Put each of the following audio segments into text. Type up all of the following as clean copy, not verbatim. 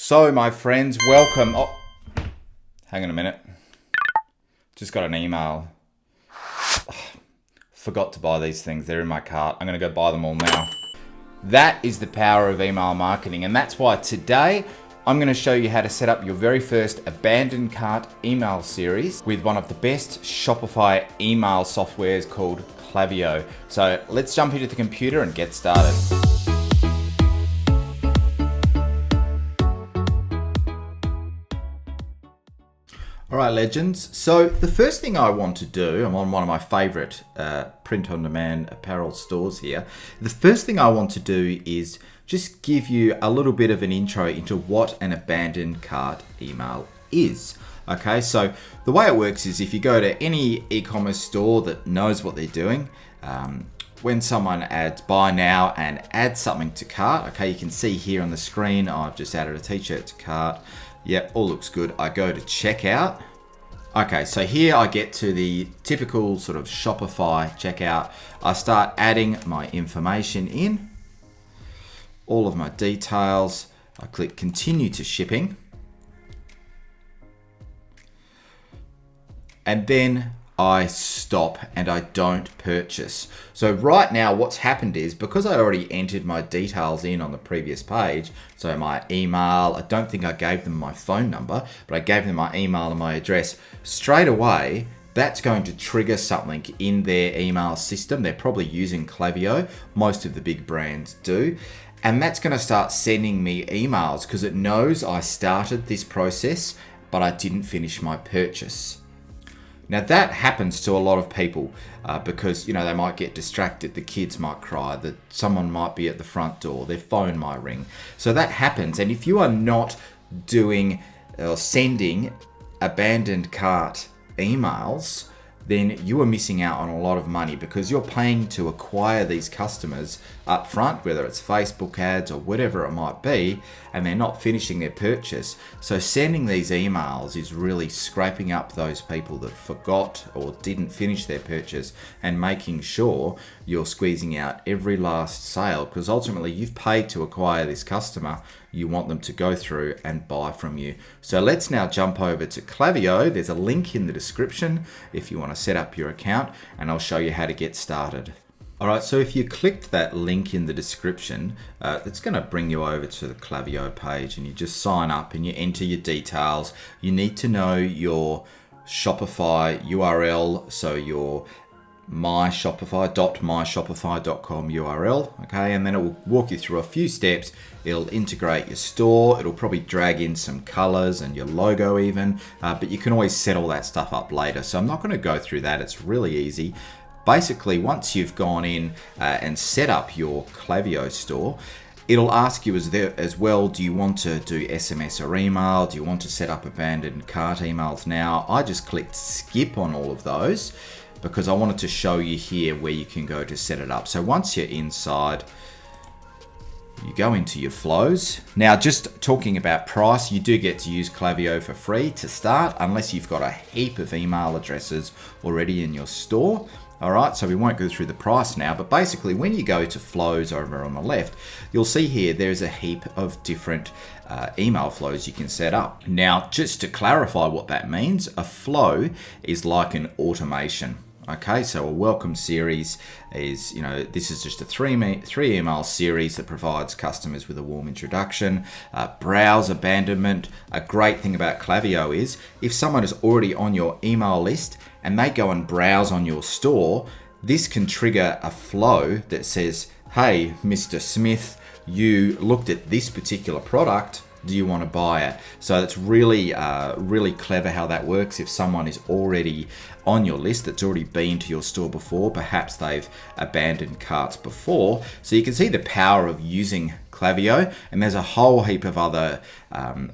So my friends, welcome. Oh, hang on a minute. Just got an email. Forgot to buy these things. They're in my cart. I'm going to go buy them all now. That is the power of email marketing. And that's why today I'm going to show you how to set up your very first abandoned cart email series with one of the best Shopify email softwares called Klaviyo. So let's jump into the computer and get started. All right, legends. So the first thing I want to do, I'm on one of my favorite print-on-demand apparel stores here. The first thing I want to do is just give you a little bit of an intro into what an abandoned cart email is. Okay, so the way it works is if you go to any e-commerce store that knows what they're doing, when someone adds buy now and adds something to cart, okay, you can see here on the screen, I've just added a t-shirt to cart. Yep, all looks good. I go to checkout. Okay, so here I get to the typical sort of Shopify checkout. I start adding my information in, all of my details. I click continue to shipping. And then I stop and I don't purchase. So right now what's happened is because I already entered my details in on the previous page, so my email, I don't think I gave them my phone number, but I gave them my email and my address, straight away that's going to trigger something in their email system. They're probably using Klaviyo, most of the big brands do, and that's going to start sending me emails because it knows I started this process but I didn't finish my purchase. Now that happens to a lot of people because they might get distracted, the kids might cry, that someone might be at the front door, their phone might ring. So that happens, and if you are not doing or sending abandoned cart emails, then you are missing out on a lot of money because you're paying to acquire these customers up front, whether it's Facebook ads or whatever it might be, and they're not finishing their purchase. So sending these emails is really scraping up those people that forgot or didn't finish their purchase and making sure you're squeezing out every last sale, because ultimately you've paid to acquire this customer. You want them to go through and buy from you. So let's now jump over to Klaviyo. There's a link in the description if you want to set up your account, and I'll show you how to get started. All right, so if you clicked that link in the description, it's going to bring you over to the Klaviyo page, and you just sign up and you enter your details. You need to know your Shopify URL, so your myshopify.com URL, okay, and then it will walk you through a few steps. It'll integrate your store, it'll probably drag in some colors and your logo even, but you can always set all that stuff up later, so I'm not going to go through that. It's really easy. Basically, once you've gone in and set up your Klaviyo store, it'll ask you as well, do you want to do SMS or email? Do you want to set up abandoned cart emails now? I just clicked skip on all of those because I wanted to show you here where you can go to set it up. So once you're inside, you go into your flows. Now, just talking about price, you do get to use Klaviyo for free to start, unless you've got a heap of email addresses already in your store. All right, so we won't go through the price now, but basically when you go to flows over on the left, you'll see here there's a heap of different email flows you can set up. Now, just to clarify what that means, a flow is like an automation. Okay, so a welcome series is, this is just a three email series that provides customers with a warm introduction. Browse abandonment. A great thing about Klaviyo is if someone is already on your email list and they go and browse on your store, this can trigger a flow that says, hey, Mr. Smith, you looked at this particular product. Do you want to buy it? So it's really, really clever how that works. If someone is already on your list, that's already been to your store before, perhaps they've abandoned carts before. So you can see the power of using Klaviyo, and there's a whole heap of other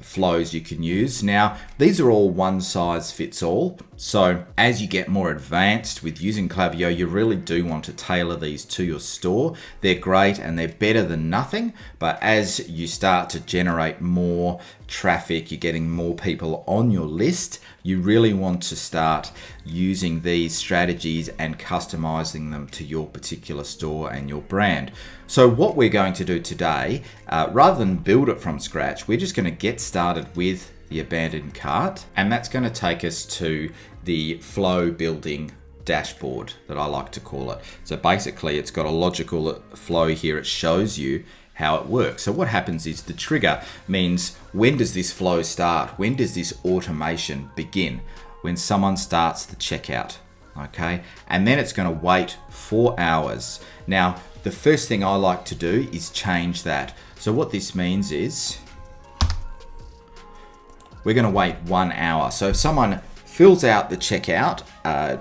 flows you can use. Now, these are all one size fits all. So as you get more advanced with using Klaviyo, you really do want to tailor these to your store. They're great and they're better than nothing, but as you start to generate more traffic, you're getting more people on your list, you really want to start using these strategies and customizing them to your particular store and your brand. So what we're going to do today, rather than build it from scratch, we're just going to get started with the abandoned cart, and that's going to take us to the flow building dashboard that I like to call it. So basically it's got a logical flow here. It shows you how it works. So what happens is the trigger means, when does this flow start? When does this automation begin? When someone starts the checkout, okay? And then it's going to wait 4 hours. Now, the first thing I like to do is change that. So what this means is we're going to wait 1 hour. So if someone fills out the checkout,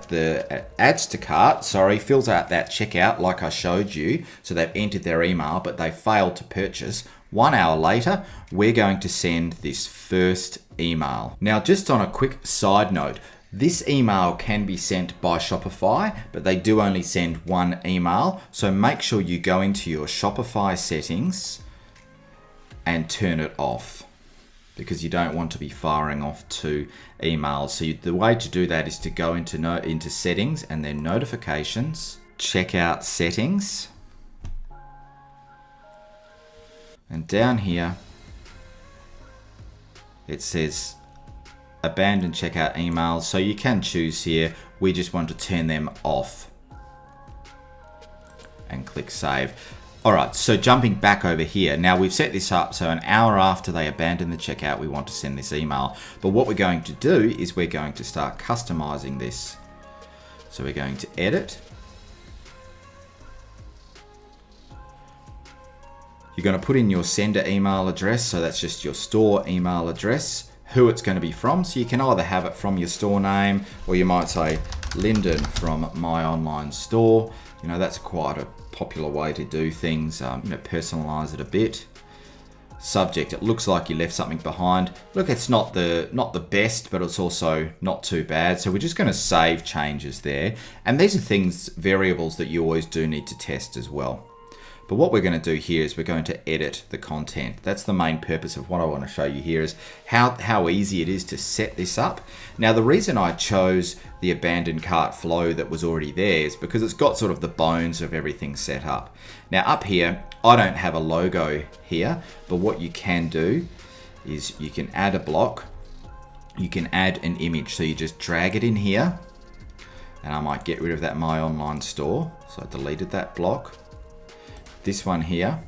the adds to cart, fills out that checkout like I showed you, so they've entered their email, but they failed to purchase, 1 hour later, we're going to send this first email. Now, just on a quick side note, this email can be sent by Shopify, but they do only send one email. So make sure you go into your Shopify settings and turn it off, because you don't want to be firing off 2 emails. So the way to do that is to go into settings and then notifications, checkout settings, and down here it says abandoned checkout emails. So you can choose here, we just want to turn them off, and click save. All right, so jumping back over here, now we've set this up so an hour after they abandon the checkout, we want to send this email. But what we're going to do is we're going to start customizing this. So we're going to edit. You're going to put in your sender email address, so that's just your store email address, who it's going to be from. So you can either have it from your store name, or you might say Lyndon from my online store. You know, that's quite a popular way to do things. Personalize it a bit. Subject, it looks like you left something behind. Look, it's not the best, but it's also not too bad. So we're just going to save changes there. And these are variables that you always do need to test as well. But what we're going to do here is we're going to edit the content. That's the main purpose of what I want to show you here, is how easy it is to set this up. Now, the reason I chose the abandoned cart flow that was already there is because it's got sort of the bones of everything set up. Now up here, I don't have a logo here, but what you can do is you can add a block, you can add an image. So you just drag it in here, and I might get rid of that My Online Store. So I deleted that block. This one here,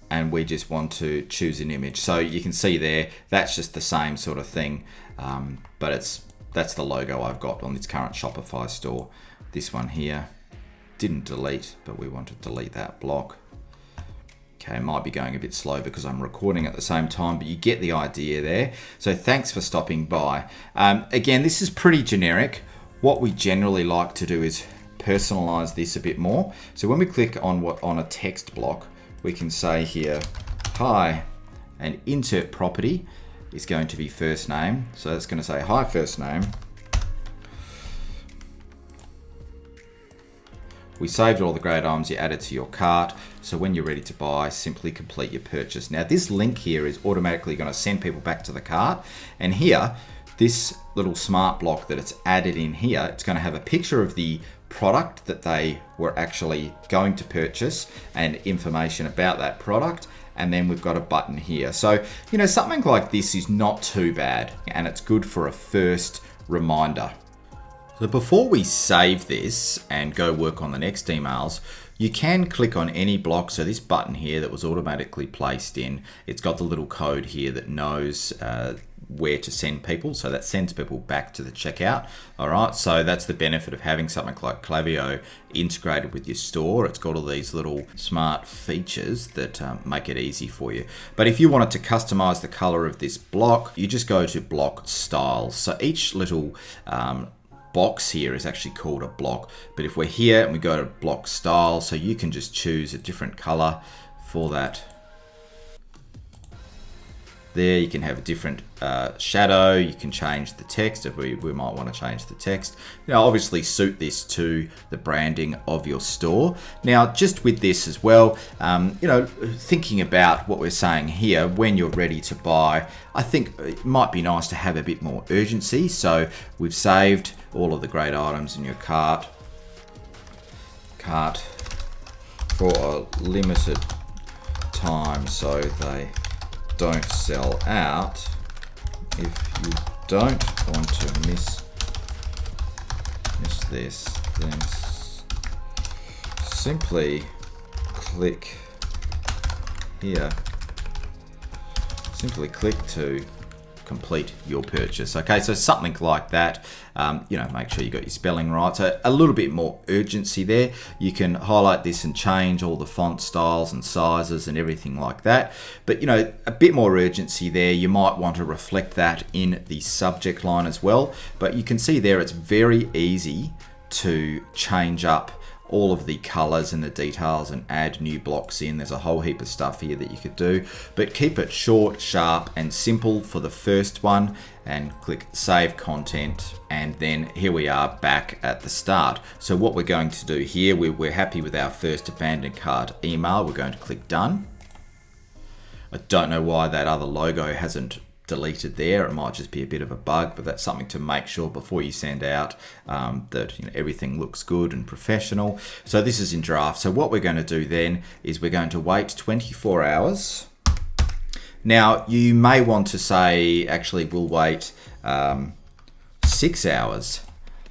and we just want to choose an image. So you can see there, that's just the same sort of thing, but that's the logo I've got on this current Shopify store. This one here, didn't delete, but we want to delete that block. Okay, it might be going a bit slow because I'm recording at the same time, but you get the idea there. So thanks for stopping by. Again, this is pretty generic. What we generally like to do is personalize this a bit more. So when we click on a text block, we can say here, hi, and insert property is going to be first name. So it's going to say, hi, first name. We saved all the great items you added to your cart. So when you're ready to buy, simply complete your purchase. Now this link here is automatically going to send people back to the cart. And here, this little smart block that it's added in here, it's going to have a picture of the product that they were actually going to purchase and information about that product. And then we've got a button here. So, something like this is not too bad, and it's good for a first reminder. So before we save this and go work on the next emails, you can click on any block. So this button here that was automatically placed in, it's got the little code here that knows where to send people. So that sends people back to the checkout. All right, so that's the benefit of having something like Klaviyo integrated with your store. It's got all these little smart features that make it easy for you. But if you wanted to customize the color of this block, you just go to block styles. So each little box here is actually called a block. But if we're here and we go to block style, so you can just choose a different color for that there. You can have a different shadow. You can change the text if we might want to change the text. Obviously suit this to the branding of your store. Now, just with this as well, thinking about what we're saying here, when you're ready to buy, I think it might be nice to have a bit more urgency. So we've saved all of the great items in your cart for a limited time so they don't sell out. If you don't want to miss this, then simply click here. Simply click to complete your purchase. Okay, so something like that. Make sure you got your spelling right. So a little bit more urgency there. You can highlight this and change all the font styles and sizes and everything like that. But a bit more urgency there. You might want to reflect that in the subject line as well. But you can see there it's very easy to change up all of the colors and the details and add new blocks in. There's a whole heap of stuff here that you could do, but keep it short, sharp, and simple for the first one, and click Save Content. And then here we are back at the start. So what we're going to do here, we're happy with our first abandoned cart email. We're going to click Done. I don't know why that other logo hasn't deleted there. It might just be a bit of a bug, but that's something to make sure before you send out that everything looks good and professional. So this is in draft. So what we're going to do then is we're going to wait 24 hours. Now you may want to say, actually we'll wait 6 hours.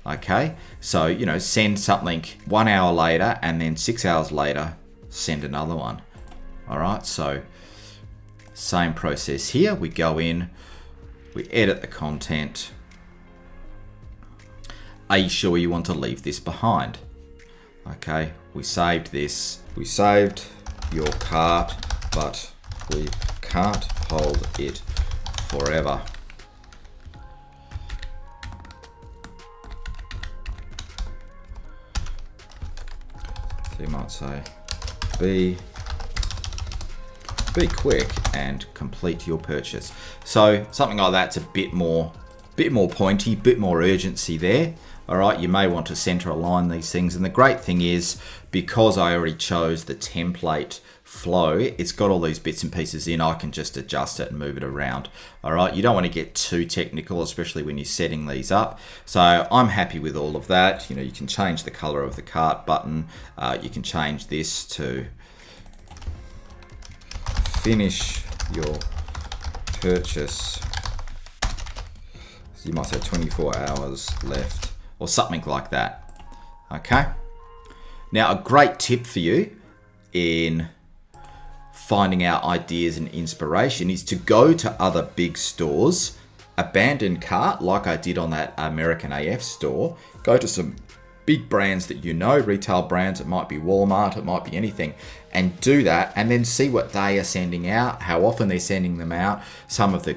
Okay, so send something 1 hour later, and then 6 hours later send another one. All right, so same process here. We go in, we edit the content. Are you sure you want to leave this behind? Okay, we saved this. We saved your cart, but we can't hold it forever. So you might say, be quick and complete your purchase. So something like that's a bit more pointy, bit more urgency there. All right, you may want to center align these things. And the great thing is, because I already chose the template flow, it's got all these bits and pieces in. I can just adjust it and move it around. All right, you don't want to get too technical, especially when you're setting these up. So I'm happy with all of that. You can change the color of the cart button. You can change this to finish your purchase. So you might say 24 hours left or something like that. Okay. Now, a great tip for you in finding out ideas and inspiration is to go to other big stores, abandon cart like I did on that American AF store. Go to some big brands that retail brands. It might be Walmart, it might be anything, and do that, and then see what they are sending out, how often they're sending them out, some of the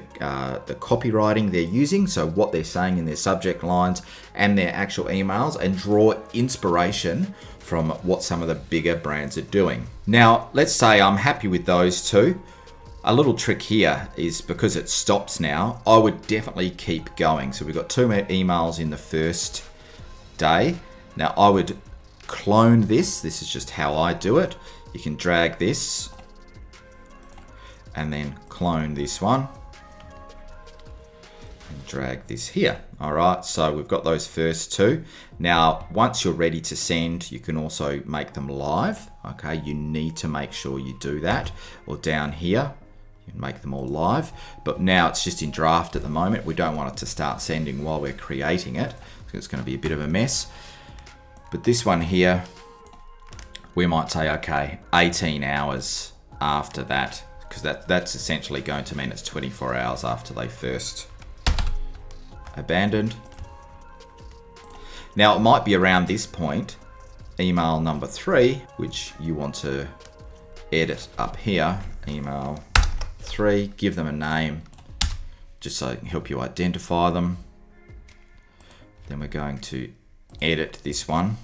copywriting they're using, so what they're saying in their subject lines and their actual emails, and draw inspiration from what some of the bigger brands are doing. Now, let's say I'm happy with those two. A little trick here is, because it stops now, I would definitely keep going. So we've got 2 emails in the first day. Now I would clone this. This is just how I do it. You can drag this and then clone this one and drag this here. All right, so we've got those first 2. Now, once you're ready to send, you can also make them live. Okay, you need to make sure you do that. Or down here, you can make them all live. But now it's just in draft at the moment. We don't want it to start sending while we're creating it, because it's going to be a bit of a mess. But this one here, we might say, okay, 18 hours after that, because that's essentially going to mean it's 24 hours after they first abandoned. Now, it might be around this point, email number 3, which you want to edit up here, email 3, give them a name, just so it can help you identify them. Then we're going to edit this one.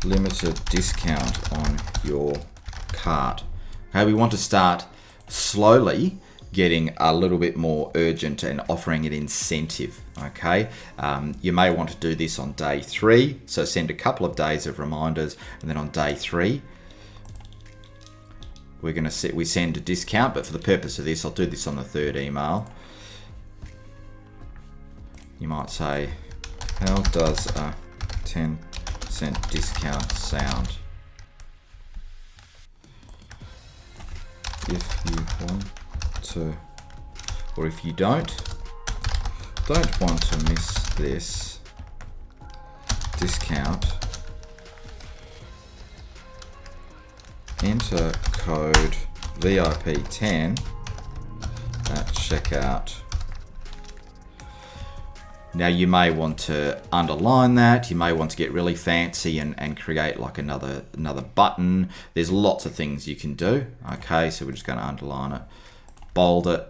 Limited discount on your cart. Okay, we want to start slowly getting a little bit more urgent and offering an incentive. Okay, you may want to do this on day 3, so send a couple of days of reminders, and then on day 3 we send a discount. But for the purpose of this, I'll do this on the 3rd email. You might say, how does a 10% discount sound? If you want to, or if you don't want to miss this discount, enter code VIP10 at checkout. Now you may want to underline that, you may want to get really fancy and create like another button. There's lots of things you can do. Okay, so we're just going to underline it, bold it.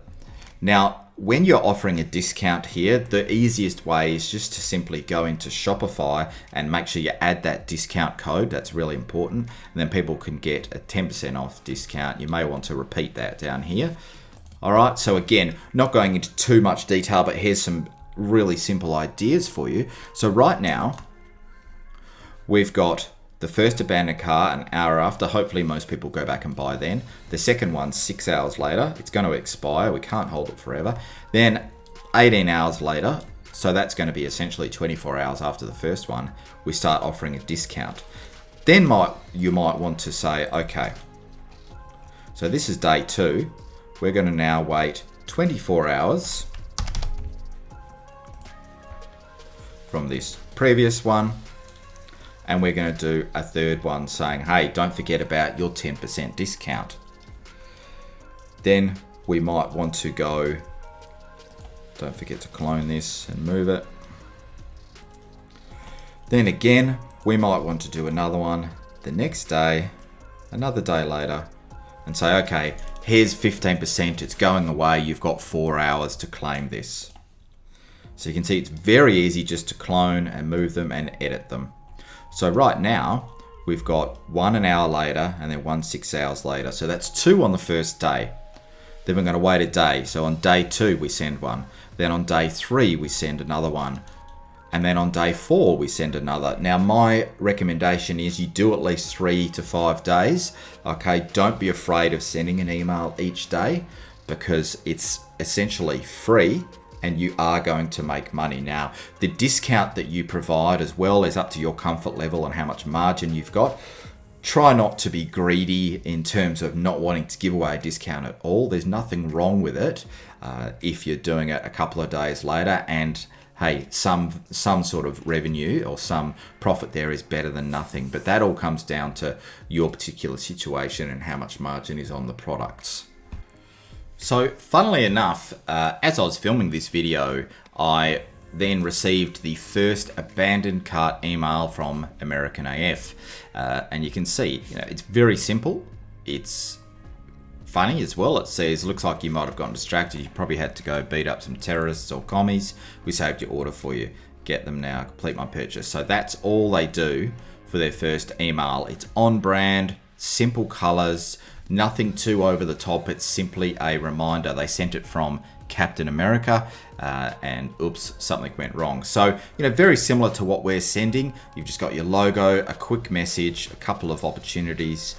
Now, when you're offering a discount here, the easiest way is just to simply go into Shopify and make sure you add that discount code. That's really important. And then people can get a 10% off discount. You may want to repeat that down here. All right, so again, not going into too much detail, but here's some really simple ideas for you. So right now, we've got the first abandoned cart an hour after. Hopefully most people go back and buy then. The second one 6 hours later. It's going to expire. We can't hold it forever. Then 18 hours later, so that's going to be essentially 24 hours after the first one, we start offering a discount. Then you might want to say, okay, so this is day 2. We're going to now wait 24 hours from this previous one. And we're going to do a 3rd one saying, hey, don't forget about your 10% discount. Then we might want to go, don't forget to clone this and move it. Then again, we might want to do another one the next day, another day later, and say, okay, here's 15%, it's going away, you've got 4 hours to claim this. So you can see it's very easy just to clone and move them and edit them. So right now, we've got 1 an hour later and then 1 6 hours later. So that's 2 on the first day. Then we're going to wait a day. So on day 2, we send one. Then on day 3, we send another one. And then on day 4, we send another. Now, my recommendation is you do at least 3 to 5 days. Okay, don't be afraid of sending an email each day because it's essentially free and you are going to make money. Now, the discount that you provide as well is up to your comfort level and how much margin you've got. Try not to be greedy in terms of not wanting to give away a discount at all. There's nothing wrong with it if you're doing it a couple of days later and hey, some sort of revenue or some profit there is better than nothing. But that all comes down to your particular situation and how much margin is on the products. So funnily enough, as I was filming this video, I then received the first abandoned cart email from American AF. And you can see, it's very simple. It's funny as well. It says, looks like you might have gotten distracted. You probably had to go beat up some terrorists or commies. We saved your order for you. Get them now, complete my purchase. So that's all they do for their first email. It's on brand, simple colors, nothing too over the top. It's simply a reminder. They sent it from Captain America and oops, something went wrong. So, very similar to what we're sending. You've just got your logo, a quick message, a couple of opportunities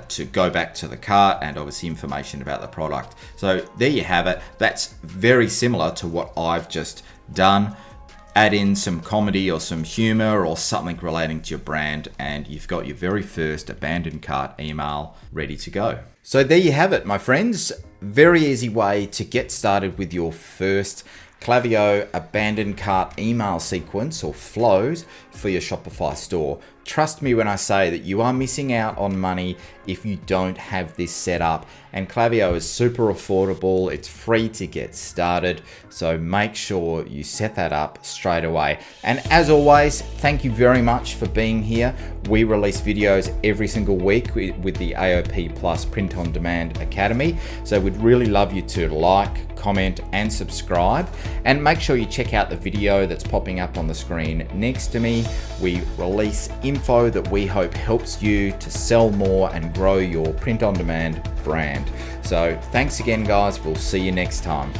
to go back to the cart and obviously information about the product. So there you have it. That's very similar to what I've just done. Add in some comedy or some humor or something relating to your brand and you've got your very first abandoned cart email ready to go. So there you have it, my friends. Very easy way to get started with your first Klaviyo abandoned cart email sequence or flows for your Shopify store. Trust me when I say that you are missing out on money if you don't have this set up. And Klaviyo is super affordable. It's free to get started. So make sure you set that up straight away. And as always, thank you very much for being here. We release videos every single week with the AOP Plus Print on Demand Academy. So we'd really love you to like, comment, and subscribe. And make sure you check out the video that's popping up on the screen next to me. We release info that we hope helps you to sell more and grow your print-on-demand brand. So thanks again, guys. We'll see you next time.